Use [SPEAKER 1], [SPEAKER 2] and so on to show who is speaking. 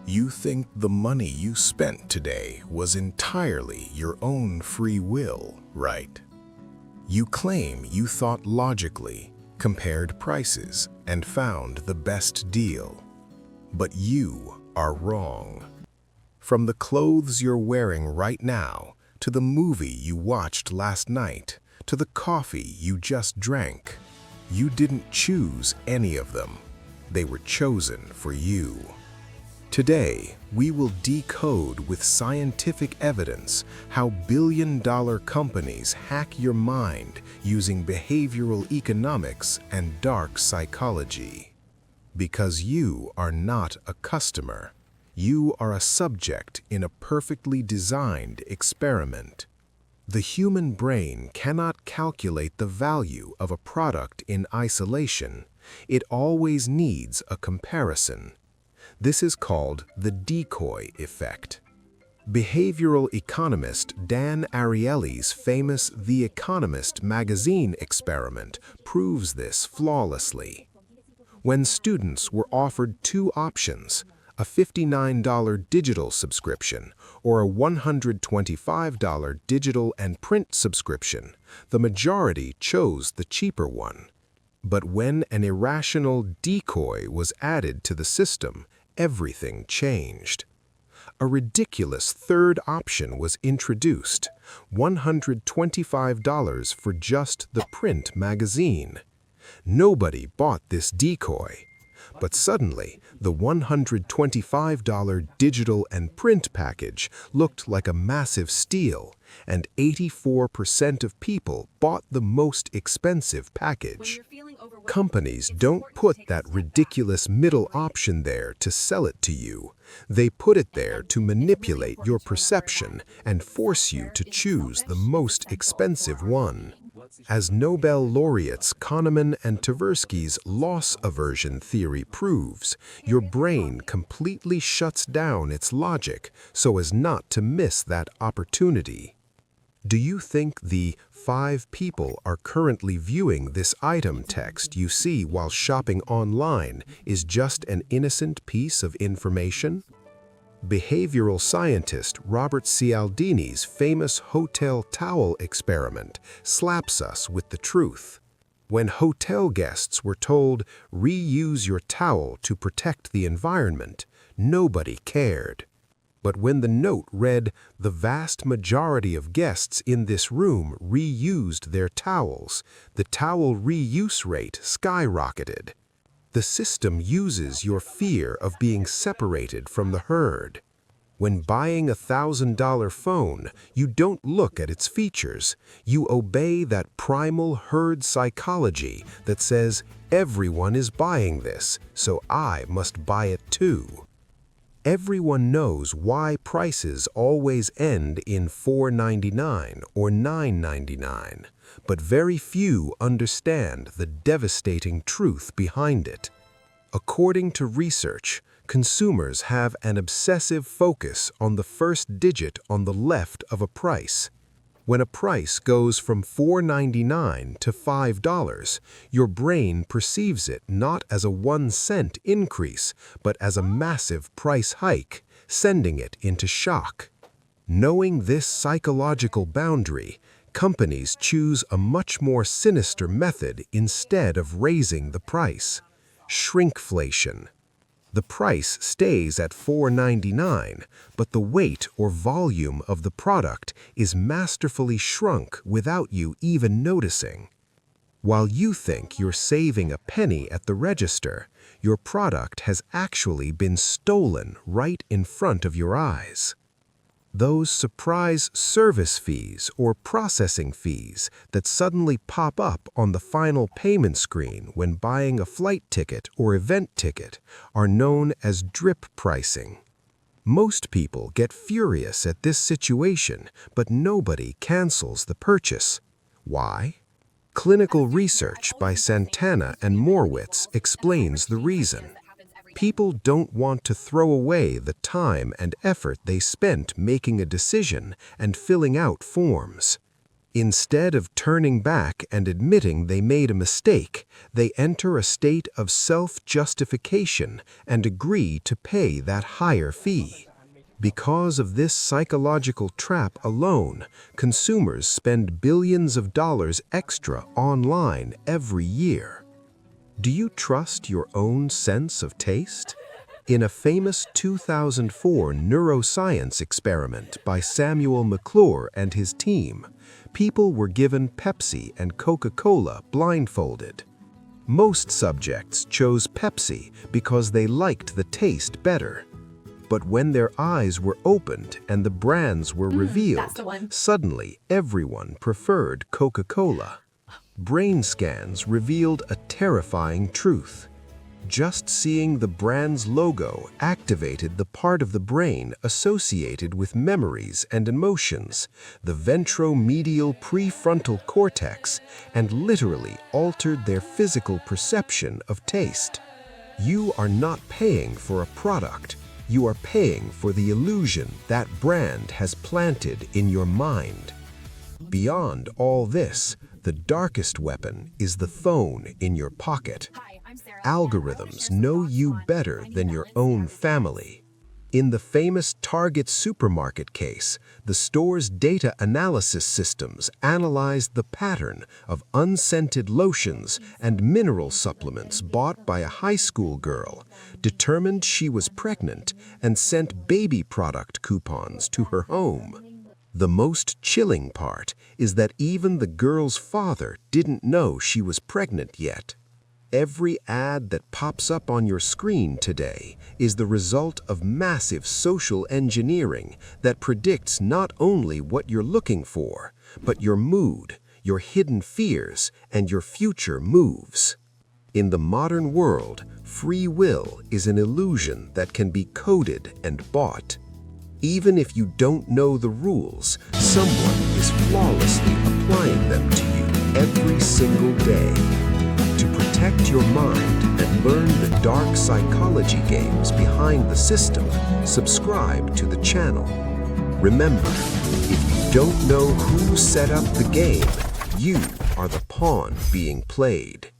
[SPEAKER 1] You think the money you spent today was entirely your own free will, right? You claim you thought logically, compared prices, and found the best deal. But you are wrong. From the clothes you're wearing right now, to the movie you watched last night, to the coffee you just drank, you didn't choose any of them. They were chosen for you. Today, we will decode with scientific evidence how billion-dollar companies hack your mind using behavioral economics and dark psychology. Because you are not a customer, you are a subject in a perfectly designed experiment. The human brain cannot calculate the value of a product in isolation. It always needs a comparison. This is called the Decoy Effect. Behavioral economist Dan Ariely's famous The Economist magazine experiment proves this flawlessly. When students were offered two options, a $59 digital subscription or a $125 digital and print subscription, the majority chose the cheaper one. But when an irrational decoy was added to the system, everything changed. A ridiculous third option was introduced, $125 for just the print magazine. Nobody bought this decoy. But suddenly, the $125 digital and print package looked like a massive steal, and 84% of people bought the most expensive package. Companies don't put that ridiculous middle option there to sell it to you. They put it there to manipulate your perception and force you to choose the most expensive one. As Nobel laureates Kahneman and Tversky's loss aversion theory proves, your brain completely shuts down its logic so as not to miss that opportunity. Do you think the 5 people are currently viewing this item text you see while shopping online is just an innocent piece of information? Behavioral scientist Robert Cialdini's famous hotel towel experiment slaps us with the truth. When hotel guests were told, "Reuse your towel to protect the environment," nobody cared. But when the note read, "The vast majority of guests in this room reused their towels," the towel reuse rate skyrocketed. The system uses your fear of being separated from the herd. When buying a $1,000 phone, you don't look at its features. You obey that primal herd psychology that says, "Everyone is buying this, so I must buy it too." Everyone knows why prices always end in $4.99 or $9.99, but very few understand the devastating truth behind it. According to research, consumers have an obsessive focus on the first digit on the left of a price. When a price goes from $4.99 to $5, your brain perceives it not as a 1-cent increase, but as a massive price hike, sending it into shock. Knowing this psychological boundary, companies choose a much more sinister method instead of raising the price: shrinkflation. The price stays at $4.99, but the weight or volume of the product is masterfully shrunk without you even noticing. While you think you're saving a penny at the register, your product has actually been stolen right in front of your eyes. Those surprise service fees or processing fees that suddenly pop up on the final payment screen when buying a flight ticket or event ticket are known as drip pricing. Most people get furious at this situation, but nobody cancels the purchase. Why? Clinical research by Santana and Morwitz explains the reason. People don't want to throw away the time and effort they spent making a decision and filling out forms. Instead of turning back and admitting they made a mistake, they enter a state of self-justification and agree to pay that higher fee. Because of this psychological trap alone, consumers spend billions of dollars extra online every year. Do you trust your own sense of taste? In a famous 2004 neuroscience experiment by Samuel McClure and his team, people were given Pepsi and Coca-Cola blindfolded. Most subjects chose Pepsi because they liked the taste better. But when their eyes were opened and the brands were revealed, suddenly everyone preferred Coca-Cola. Brain scans revealed a terrifying truth. Just seeing the brand's logo activated the part of the brain associated with memories and emotions, the ventromedial prefrontal cortex, and literally altered their physical perception of taste. You are not paying for a product. You are paying for the illusion that brand has planted in your mind. Beyond all this, the darkest weapon is the phone in your pocket. Algorithms know you better than your own family. In the famous Target supermarket case, the store's data analysis systems analyzed the pattern of unscented lotions and mineral supplements bought by a high school girl, determined she was pregnant, and sent baby product coupons to her home. The most chilling part is that even the girl's father didn't know she was pregnant yet. Every ad that pops up on your screen today is the result of massive social engineering that predicts not only what you're looking for, but your mood, your hidden fears, and your future moves. In the modern world, free will is an illusion that can be coded and bought. Even if you don't know the rules, someone is flawlessly applying them to you every single day. To protect your mind and learn the dark psychology games behind the system, subscribe to the channel. Remember, if you don't know who set up the game, you are the pawn being played.